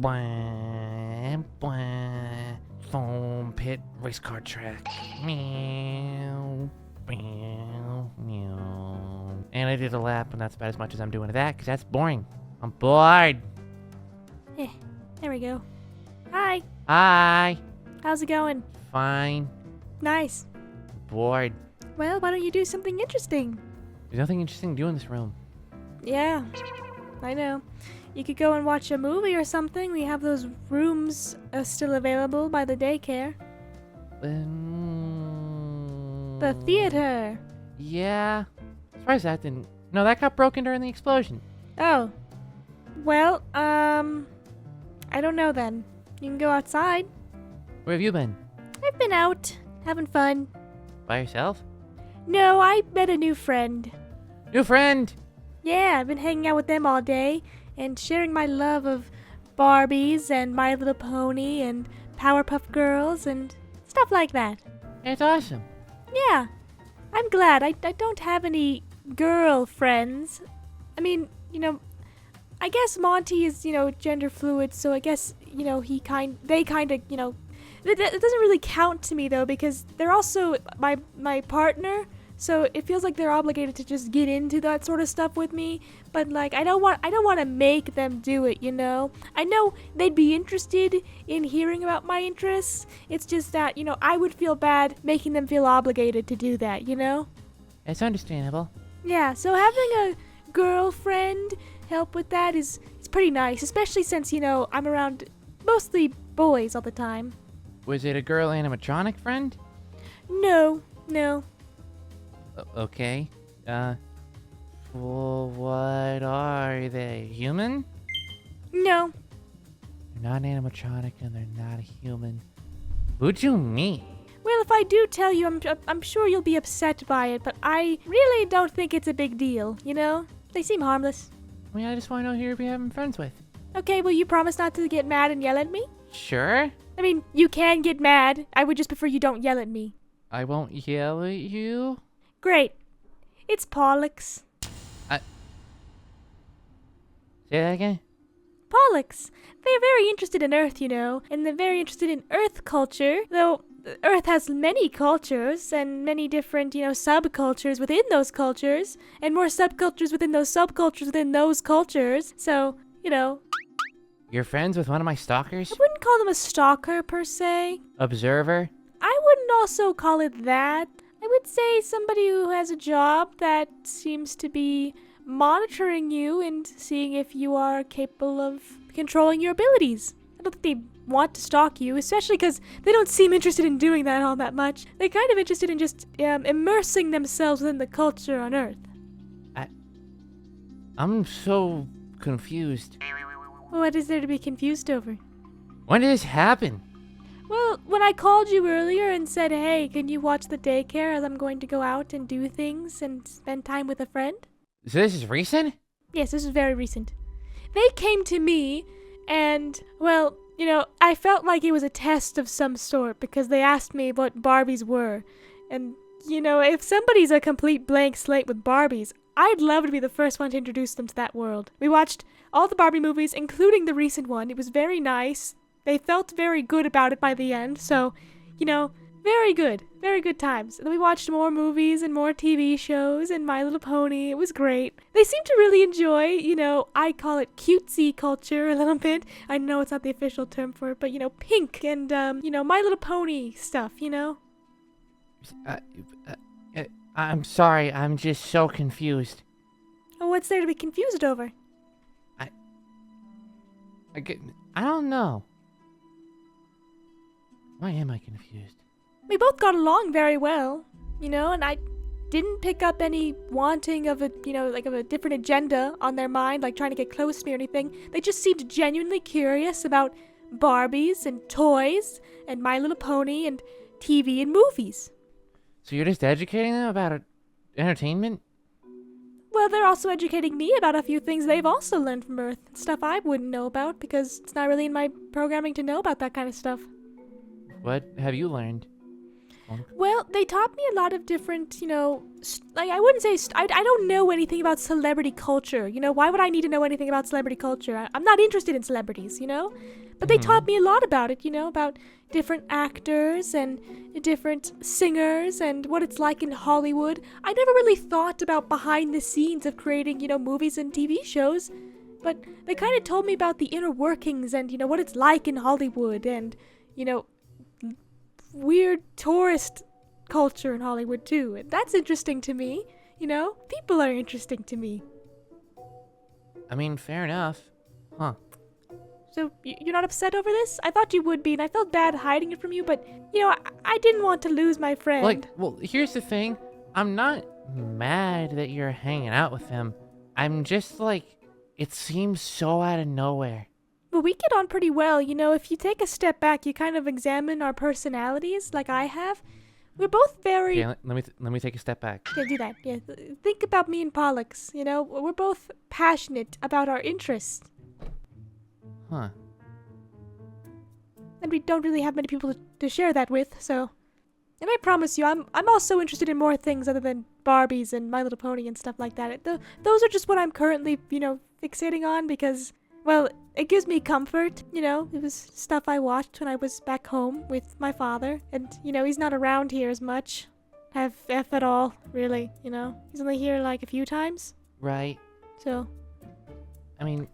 Blah, blah. Foam pit race car track. Meow. Meow. Meow. And I did a lap, but that's about as much as I'm doing of that, because that's boring. I'm bored. There we go. Hi. Hi. How's it going? Fine. Nice. Bored. Well, why don't you do something interesting? There's nothing interesting to do in this room. Yeah, I know. You could go and watch a movie or something. We have those rooms still available by the daycare. The theater. Yeah. Surprised that didn't... No, that got broken during the explosion. Oh. Well, I don't know then. You can go outside. Where have you been? I've been out, having fun. By yourself? No, I met a new friend. New friend! Yeah, I've been hanging out with them all day and sharing my love of Barbies and My Little Pony and Powerpuff Girls and stuff like that. It's awesome. Yeah, I'm glad. I don't have any girl friends. I mean, I guess Monty is, gender fluid, so I guess, they kind of, it doesn't really count to me though, because they're also my partner, so it feels like they're obligated to just get into that sort of stuff with me. But like, I don't want to make them do it, I know they'd be interested in hearing about my interests. It's just that, I would feel bad making them feel obligated to do that, It's understandable. Yeah, so having a girlfriend help with that is pretty nice, especially since, I'm around mostly boys all the time. Was it a girl animatronic friend? No. Okay. Well, what are they? Human? No. They're not animatronic and they're not a human. Who'd you meet? Well, if I do tell you, I'm sure you'll be upset by it, but I really don't think it's a big deal, They seem harmless. I mean, I just want to know who you're having friends with. Okay, will you promise not to get mad and yell at me? Sure. I mean, you can get mad. I would just prefer you don't yell at me. I won't yell at you. Great. It's Pollux. Say that again? Pollux. They're very interested in Earth, and they're very interested in Earth culture, though Earth has many cultures and many different, subcultures within those cultures, and more subcultures within those subcultures within those cultures, so, You're friends with one of my stalkers? I wouldn't call them a stalker, per se. Observer? I wouldn't also call it that. I would say somebody who has a job that seems to be monitoring you and seeing if you are capable of controlling your abilities. I don't think they want to stalk you, especially because they don't seem interested in doing that all that much. They're kind of interested in just immersing themselves within the culture on Earth. I'm so confused. What is there to be confused over? When did this happen? Well, when I called you earlier and said, hey, can you watch the daycare as I'm going to go out and do things and spend time with a friend? So this is recent? Yes, this is very recent. They came to me and, well, I felt like it was a test of some sort because they asked me what Barbies were. And, if somebody's a complete blank slate with Barbies, I'd love to be the first one to introduce them to that world. We watched all the Barbie movies, including the recent one. It was very nice. They felt very good about it by the end, so, very good. Very good times. And then we watched more movies and more TV shows and My Little Pony. It was great. They seem to really enjoy, I call it cutesy culture a little bit. I know it's not the official term for it, but, pink and, My Little Pony stuff, I'm sorry, I'm just so confused. Oh, what's there to be confused over? I don't know. Why am I confused? We both got along very well, and I didn't pick up any wanting of a, of a different agenda on their mind, like trying to get close to me or anything. They just seemed genuinely curious about Barbies and toys and My Little Pony and TV and movies. So you're just educating them about entertainment? Well, they're also educating me about a few things they've also learned from Earth. Stuff I wouldn't know about because it's not really in my programming to know about that kind of stuff. What have you learned? Well, they taught me a lot of different, like I wouldn't say, I don't know anything about celebrity culture. Why would I need to know anything about celebrity culture? I'm not interested in celebrities, But they taught me a lot about it, about different actors and different singers and what it's like in Hollywood. I never really thought about behind the scenes of creating, movies and TV shows. But they kind of told me about the inner workings and, what it's like in Hollywood and, weird tourist culture in Hollywood too. And that's interesting to me, People are interesting to me. I mean, fair enough. Huh. So you're not upset over this? I thought you would be, and I felt bad hiding it from you, but, I didn't want to lose my friend. Well, here's the thing. I'm not mad that you're hanging out with him. I'm just it seems so out of nowhere. Well, we get on pretty well, if you take a step back, you kind of examine our personalities like I have. We're both very... Okay, let me take a step back. Yeah, do that. Yeah, think about me and Pollux, We're both passionate about our interests. Huh. And we don't really have many people to share that with, so... And I promise you, I'm also interested in more things other than Barbies and My Little Pony and stuff like that. Those are just what I'm currently, fixating on because, well, it gives me comfort, It was stuff I watched when I was back home with my father. And, he's not around here as much. If at all, really, He's only here a few times. Right. So. I mean,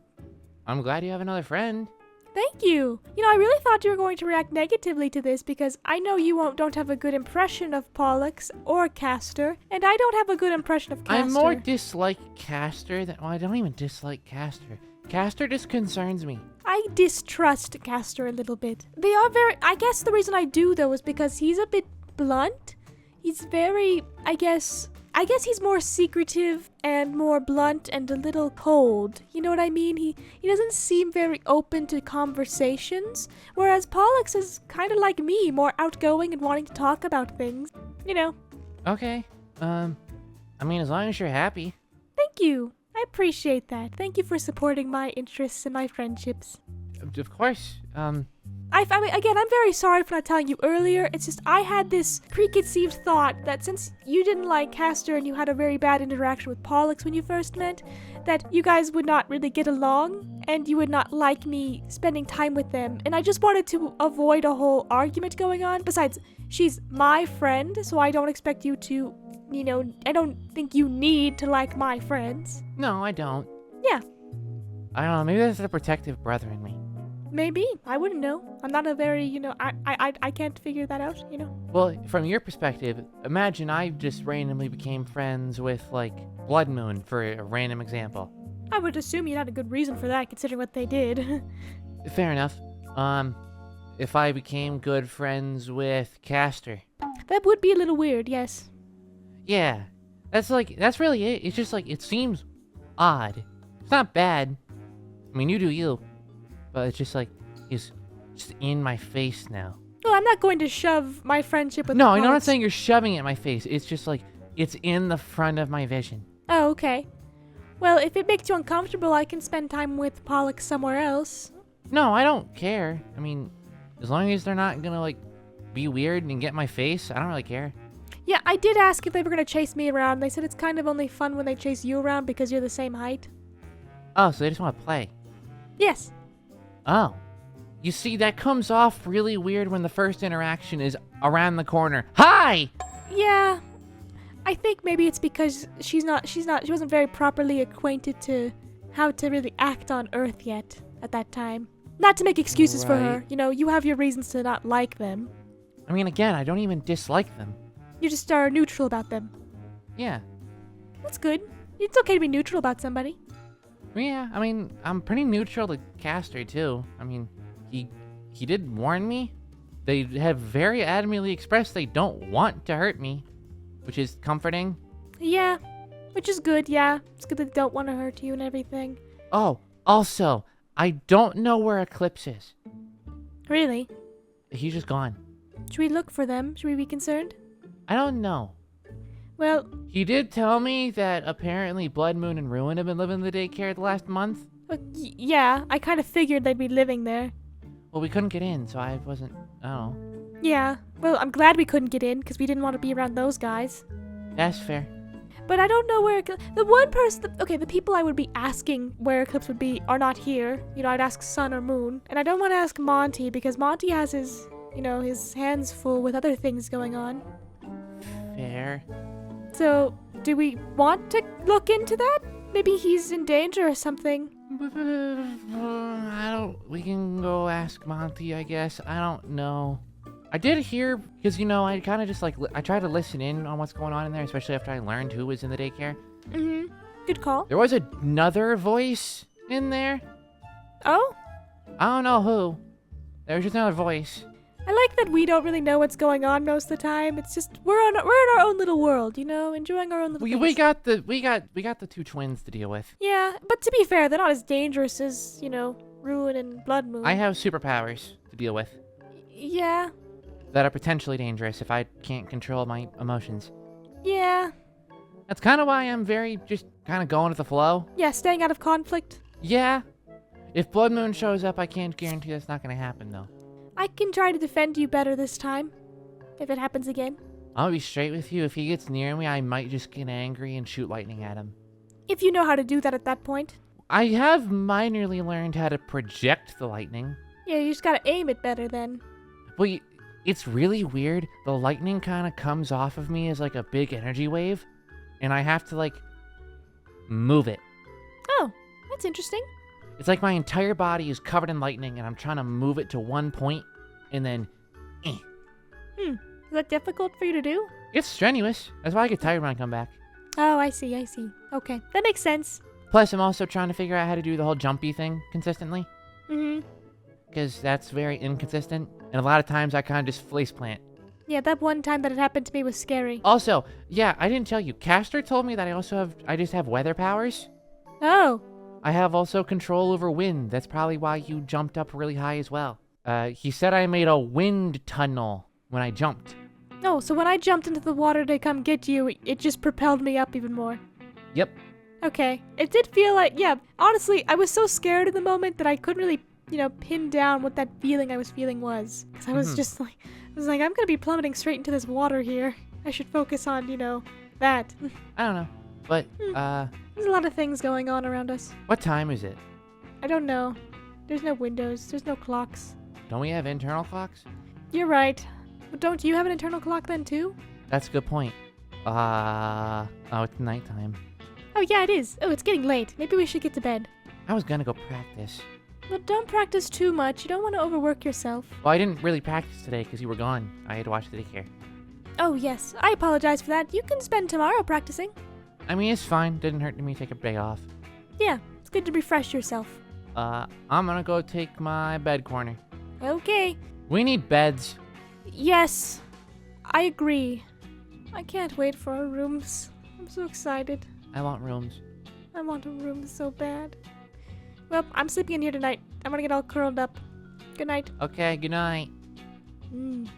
I'm glad you have another friend. Thank you. I really thought you were going to react negatively to this because I know you don't have a good impression of Pollux or Castor, and I don't have a good impression of Castor. I more dislike Castor than... Well, I don't even dislike Castor. Castor just concerns me. I distrust Castor a little bit. They are very... I guess the reason I do, though, is because he's a bit blunt. He's very... I guess he's more secretive and more blunt and a little cold. You know what I mean? He doesn't seem very open to conversations, whereas Pollux is kind of like me, more outgoing and wanting to talk about things. Okay. I mean, as long as you're happy. Thank you. I appreciate that. Thank you for supporting my interests and my friendships. Of course. I mean, again, I'm very sorry for not telling you earlier. It's just I had this preconceived thought that since you didn't like Castor and you had a very bad interaction with Pollux when you first met, that you guys would not really get along and you would not like me spending time with them. And I just wanted to avoid a whole argument going on. Besides, she's my friend, so I don't expect you to, I don't think you need to like my friends. No, I don't. Yeah. I don't know. Maybe there's a protective brother in me. Maybe. I wouldn't know. I'm not a very, I can't figure that out, Well, from your perspective, imagine I just randomly became friends with, Blood Moon, for a random example. I would assume you had a good reason for that, considering what they did. Fair enough. If I became good friends with Castor. That would be a little weird, yes. Yeah. That's really it. It's just, it seems odd. It's not bad. I mean, you do you. But it's just he's just in my face now. Well, I'm not going to shove my friendship with No, Pollux. I'm not saying you're shoving it in my face. It's just it's in the front of my vision. Oh, okay. Well, if it makes you uncomfortable, I can spend time with Pollux somewhere else. No, I don't care. I mean, as long as they're not gonna, be weird and get in my face, I don't really care. Yeah, I did ask if they were going to chase me around. They said it's kind of only fun when they chase you around because you're the same height. Oh, so they just want to play. Yes. Oh. You see, that comes off really weird when the first interaction is around the corner. Hi! Yeah. I think maybe it's because she wasn't very properly acquainted to how to really act on Earth yet at that time. Not to make excuses for her. You have your reasons to not like them. I mean, again, I don't even dislike them. You just are neutral about them. Yeah. That's good. It's okay to be neutral about somebody. Yeah, I mean, I'm pretty neutral to Castor, too. I mean, he did warn me. They have very adamantly expressed they don't want to hurt me, which is comforting. Yeah, which is good, yeah. It's good that they don't want to hurt you and everything. Oh, also, I don't know where Eclipse is. Really? He's just gone. Should we look for them? Should we be concerned? I don't know. Well... He did tell me that apparently Blood Moon and Ruin have been living in the daycare the last month. Yeah, I kind of figured they'd be living there. Well, we couldn't get in, so I wasn't... I don't know. Yeah. Well, I'm glad we couldn't get in because we didn't want to be around those guys. That's fair. But I don't know where the one person. Okay, the people I would be asking where Eclipse would be are not here. You know, I'd ask Sun or Moon, and I don't want to ask Monty because Monty has his, his hands full with other things going on. Fair. So, do we want to look into that? Maybe he's in danger or something. We can go ask Monty, I guess. I don't know. I did hear, because, I kind of just, I tried to listen in on what's going on in there, especially after I learned who was in the daycare. Mm-hmm. Good call. There was another voice in there. Oh? I don't know who. There was just another voice. I like that we don't really know what's going on most of the time. It's just we're in our own little world, enjoying our own little We got the two twins to deal with. Yeah, but to be fair, they're not as dangerous as, Ruin and Blood Moon. I have superpowers to deal with Yeah. that are potentially dangerous if I can't control my emotions. Yeah. That's kind of why I'm very just kind of going with the flow. Yeah, staying out of conflict. Yeah. If Blood Moon shows up, I can't guarantee that's not going to happen, though. I can try to defend you better this time, if it happens again. I'll be straight with you. If he gets near me, I might just get angry and shoot lightning at him. If you know how to do that at that point. I have minorly learned how to project the lightning. Yeah, you just gotta aim it better then. Well, it's really weird. The lightning kind of comes off of me as like a big energy wave, and I have to move it. Oh, that's interesting. It's like my entire body is covered in lightning, and I'm trying to move it to one point, and then, Is that difficult for you to do? It's strenuous. That's why I get tired when I come back. Oh, I see. Okay, that makes sense. Plus, I'm also trying to figure out how to do the whole jumpy thing consistently, Mm-hmm. because that's very inconsistent, and a lot of times I kind of just face plant. Yeah, that one time that it happened to me was scary. Also, yeah, I didn't tell you. Castor told me that I just have weather powers. Oh. I have also control over wind. That's probably why you jumped up really high as well. He said I made a wind tunnel when I jumped. Oh, so when I jumped into the water to come get you, it just propelled me up even more. Yep. Okay. It did feel like, yeah, honestly, I was so scared in the moment that I couldn't really, pin down what that feeling I was feeling was. Because I was just like, I'm going to be plummeting straight into this water here. I should focus on, that. I don't know. But, There's a lot of things going on around us. what time is it? I don't know. There's no windows. There's no clocks. Don't we have internal clocks? You're right. But don't you have an internal clock then, too? That's a good point. Oh, it's nighttime. Oh, yeah, it is. Oh, it's getting late. Maybe we should get to bed. I was gonna go practice. Well, don't practice too much. You don't want to overwork yourself. Well, I didn't really practice today because you were gone. I had to watch the daycare. Oh, yes. I apologize for that. You can spend tomorrow practicing. I mean, it's fine. Didn't hurt me to take a day off. Yeah, it's good to refresh yourself. I'm gonna go take my bed corner. Okay. We need beds. Yes, I agree. I can't wait for our rooms. I'm so excited. I want rooms. I want a room so bad. Well, I'm sleeping in here tonight. I'm gonna get all curled up. Good night. Okay, good night. Mm.